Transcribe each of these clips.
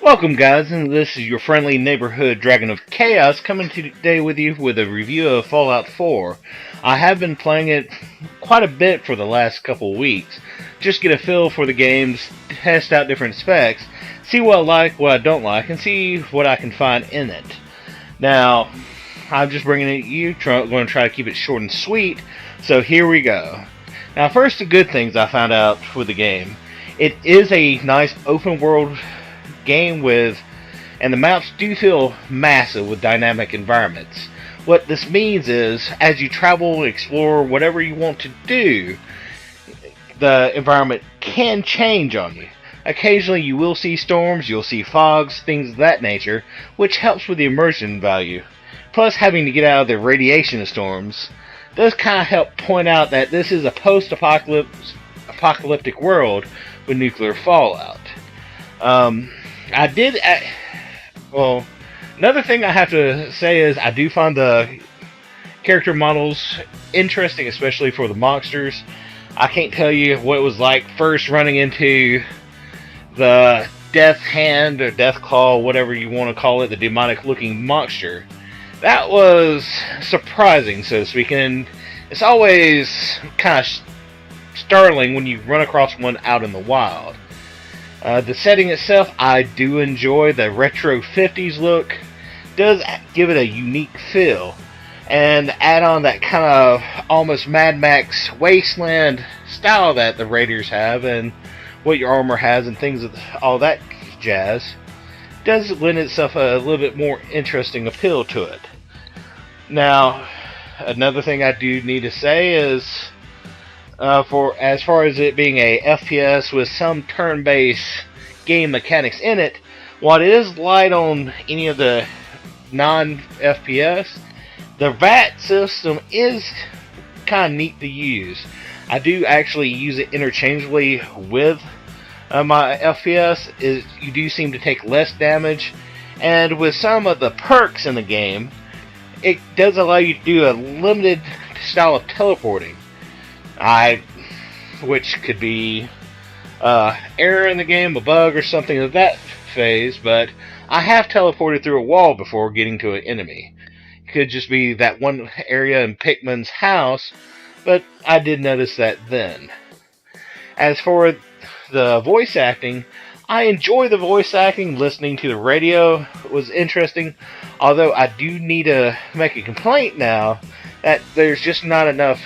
Welcome, guys, and this is your friendly neighborhood Dragon of Chaos coming today with you with a review of Fallout 4. I have been playing it quite a bit for the last couple of weeks. Just get a feel for the games, test out different specs, see what I like, what I don't like, and see what I can find in it. Now, I'm just bringing it to you, going to try to keep it short and sweet, so here we go. Now, first, the good things I found out with the game. It is a nice open world game and the maps do feel massive with dynamic environments. What this means is, as you travel, explore, whatever you want to do, the environment can change on you. Occasionally you will see storms, you'll see fogs, things of that nature, which helps with the immersion value. Plus, having to get out of the radiation of storms does kind of help point out that this is a post-apocalyptic world with nuclear fallout. Another thing I have to say is I do find the character models interesting, especially for the monsters. I can't tell you what it was like first running into the Death Hand or Death Claw, whatever you want to call it, the demonic looking monster. That was surprising, so to speak, and it's always kind of startling when you run across one out in the wild. The setting itself, I do enjoy. The retro 50s look does give it a unique feel, and add on that kind of almost Mad Max wasteland style that the Raiders have, and what your armor has, and things of all that jazz, does lend itself a little bit more interesting appeal to it. Now, another thing I do need to say is, for as far as it being a FPS with some turn-based game mechanics in it, while it is light on any of the non-FPS, the VAT system is kind of neat to use. I do actually use it interchangeably with my FPS. You do seem to take less damage, and with some of the perks in the game, it does allow you to do a limited style of teleporting. Which could be error in the game, a bug, or something of that phase, but I have teleported through a wall before getting to an enemy. It could just be that one area in Pikmin's house, but I did notice that then. As for the voice acting, I enjoy the voice acting. Listening to the radio was interesting, although I do need to make a complaint now that there's just not enough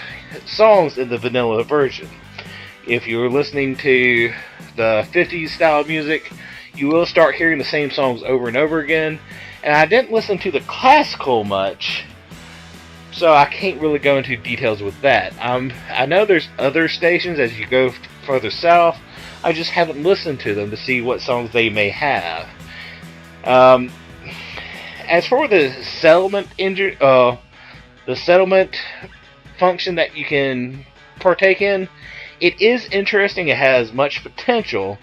songs in the vanilla version. If you're listening to the 50s style music, you will start hearing the same songs over and over again, and I didn't listen to the classical much, so I can't really go into details with that. I know there's other stations as you go further south. I just haven't listened to them to see what songs they may have. As for the settlement function that you can partake in, it is interesting. It has much potential,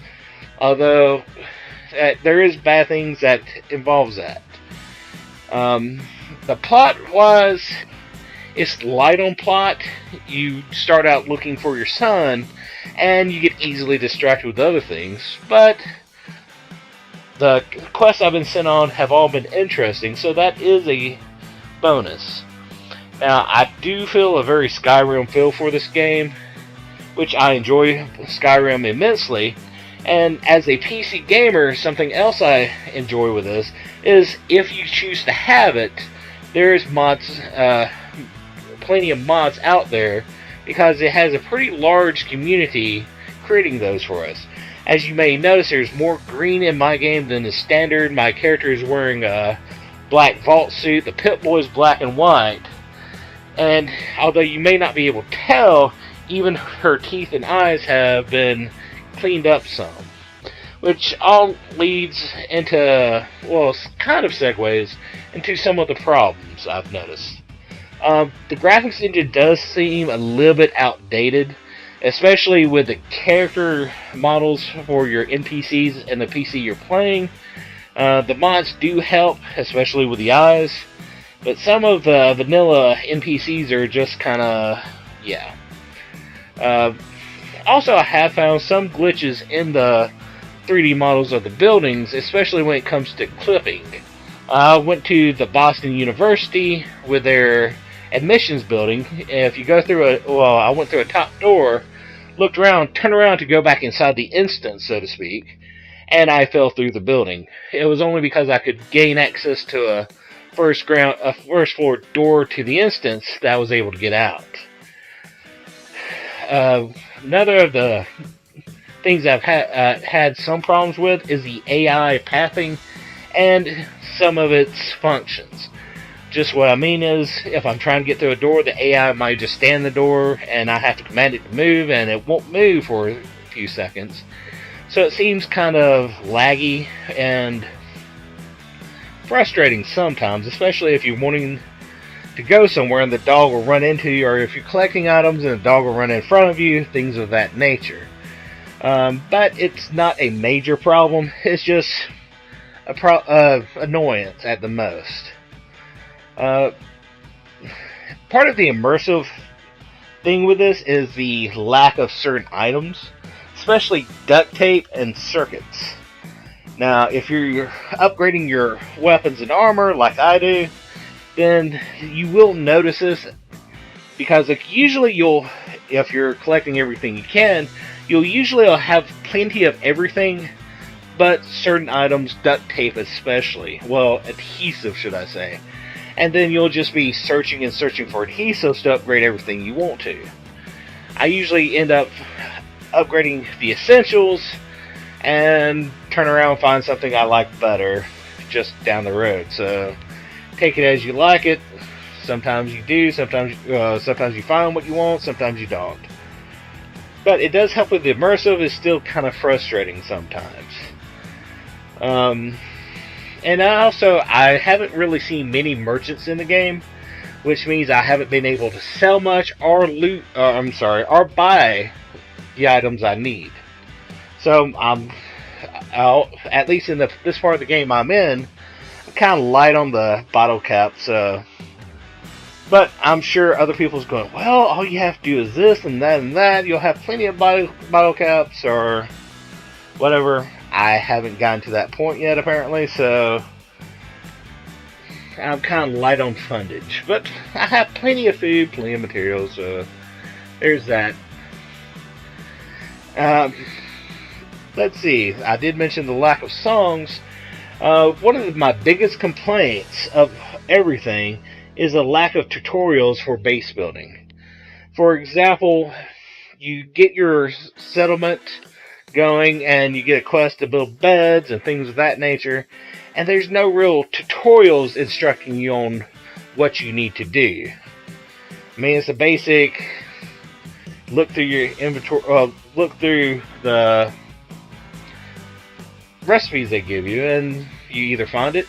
although there is bad things that involves that. The plot-wise, it's light on plot. You start out looking for your son, and you get easily distracted with other things, but the quests I've been sent on have all been interesting, so that is a bonus. Now, I do feel a very Skyrim feel for this game, which I enjoy Skyrim immensely, and as a PC gamer, something else I enjoy with this is if you choose to have it, there's mods, plenty of mods out there, because it has a pretty large community creating those for us. As you may notice, there's more green in my game than is standard. My character is wearing a black vault suit, the Pip-Boy is black and white, and although you may not be able to tell, even her teeth and eyes have been cleaned up some. Which all leads into, kind of segues into some of the problems I've noticed. The graphics engine does seem a little bit outdated, especially with the character models for your NPCs and the PC you're playing. The mods do help, especially with the eyes, but some of the vanilla NPCs are just kind of, Also, I have found some glitches in the 3D models of the buildings, especially when it comes to clipping. I went to the Boston University with their admissions building. If you go through I went through a top door, looked around, turned around to go back inside the instance, so to speak, and I fell through the building. It was only because I could gain access to a first floor door to the instance that I was able to get out. Another of the things I've had some problems with is the AI pathing and some of its functions. Just what I mean is, if I'm trying to get through a door, the AI might just stand the door and I have to command it to move, and it won't move for a few seconds. So it seems kind of laggy and frustrating sometimes, especially if you're wanting to go somewhere and the dog will run into you, or if you're collecting items and the dog will run in front of you, things of that nature. But it's not a major problem. It's just annoyance at the most. Part of the immersive thing with this is the lack of certain items, especially duct tape and circuits. Now, if you're upgrading your weapons and armor like I do, then you will notice this, because usually if you're collecting everything you can, you'll usually have plenty of everything, but certain items, duct tape especially, well, adhesive should I say, and then you'll just be searching and searching for adhesives to upgrade everything you want to. I usually end up upgrading the essentials and turn around and find something I like better just down the road. So take it as you like it. Sometimes you do, sometimes you find what you want, sometimes you don't. But it does help with the immersive. It's still kind of frustrating sometimes. And I haven't really seen many merchants in the game, which means I haven't been able to sell much or or buy the items I need. So at least in this part of the game I'm in, I'm kind of light on the bottle caps. But I'm sure other people's going, well, all you have to do is this and that and that. You'll have plenty of bottle caps or whatever. I haven't gotten to that point yet, apparently, so I'm kind of light on fundage. But I have plenty of food, plenty of materials, so there's that. Let's see. I did mention the lack of songs. One of my biggest complaints of everything is a lack of tutorials for base building. For example, you get your settlement going and you get a quest to build beds and things of that nature, and there's no real tutorials instructing you on what you need to do. I mean, it's a basic look through your inventory, look through the recipes they give you, and you either find it,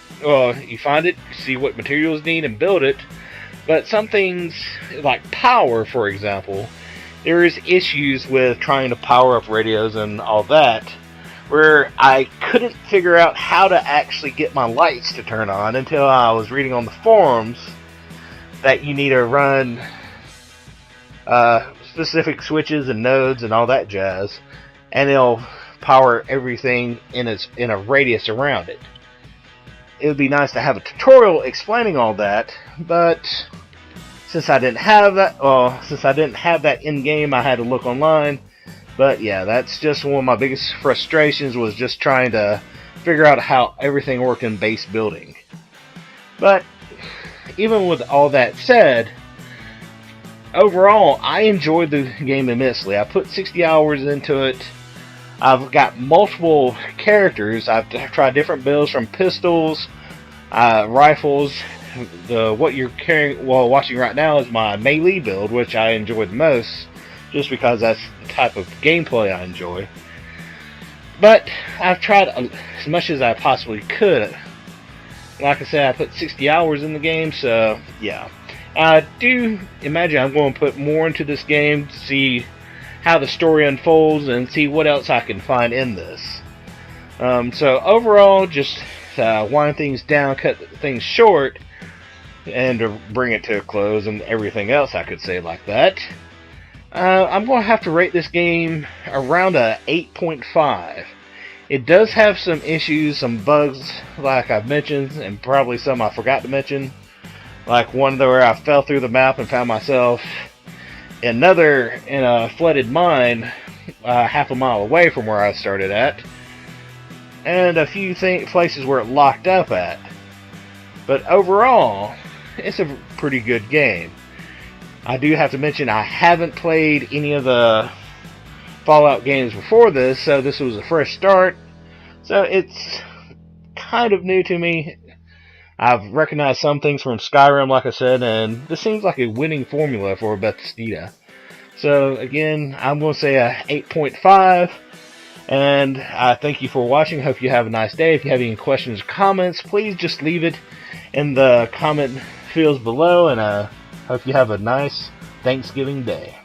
see what materials you need, and build it. But some things, like power, for example, there is issues with trying to power up radios and all that, where I couldn't figure out how to actually get my lights to turn on until I was reading on the forums that you need to run specific switches and nodes and all that jazz, and it'll power everything in a radius around it. It would be nice to have a tutorial explaining all that, but since I didn't have that in game, I had to look online. But yeah, that's just one of my biggest frustrations, was just trying to figure out how everything worked in base building. But even with all that said, overall, I enjoyed the game immensely. I put 60 hours into it. I've got multiple characters. I've tried different builds, from pistols, rifles. What you're watching right now is my melee build, which I enjoy the most, just because that's the type of gameplay I enjoy. But I've tried as much as I possibly could. Like I said, I put 60 hours in the game, so yeah. I do imagine I'm going to put more into this game to see how the story unfolds and see what else I can find in this. So overall, just wind things down, cut things short, and to bring it to a close, and everything else I could say like that. I'm going to have to rate this game around a 8.5. It does have some issues, some bugs, like I've mentioned, and probably some I forgot to mention. Like one where I fell through the map and found myself in a flooded mine half a mile away from where I started at, and a few places where it locked up at. But overall, it's a pretty good game. I do have to mention I haven't played any of the Fallout games before this, so this was a fresh start. So it's kind of new to me. I've recognized some things from Skyrim, like I said, and this seems like a winning formula for Bethesda. So again, I'm going to say a 8.5, and I thank you for watching. Hope you have a nice day. If you have any questions or comments, please just leave it in the comment fields below, and I hope you have a nice Thanksgiving day.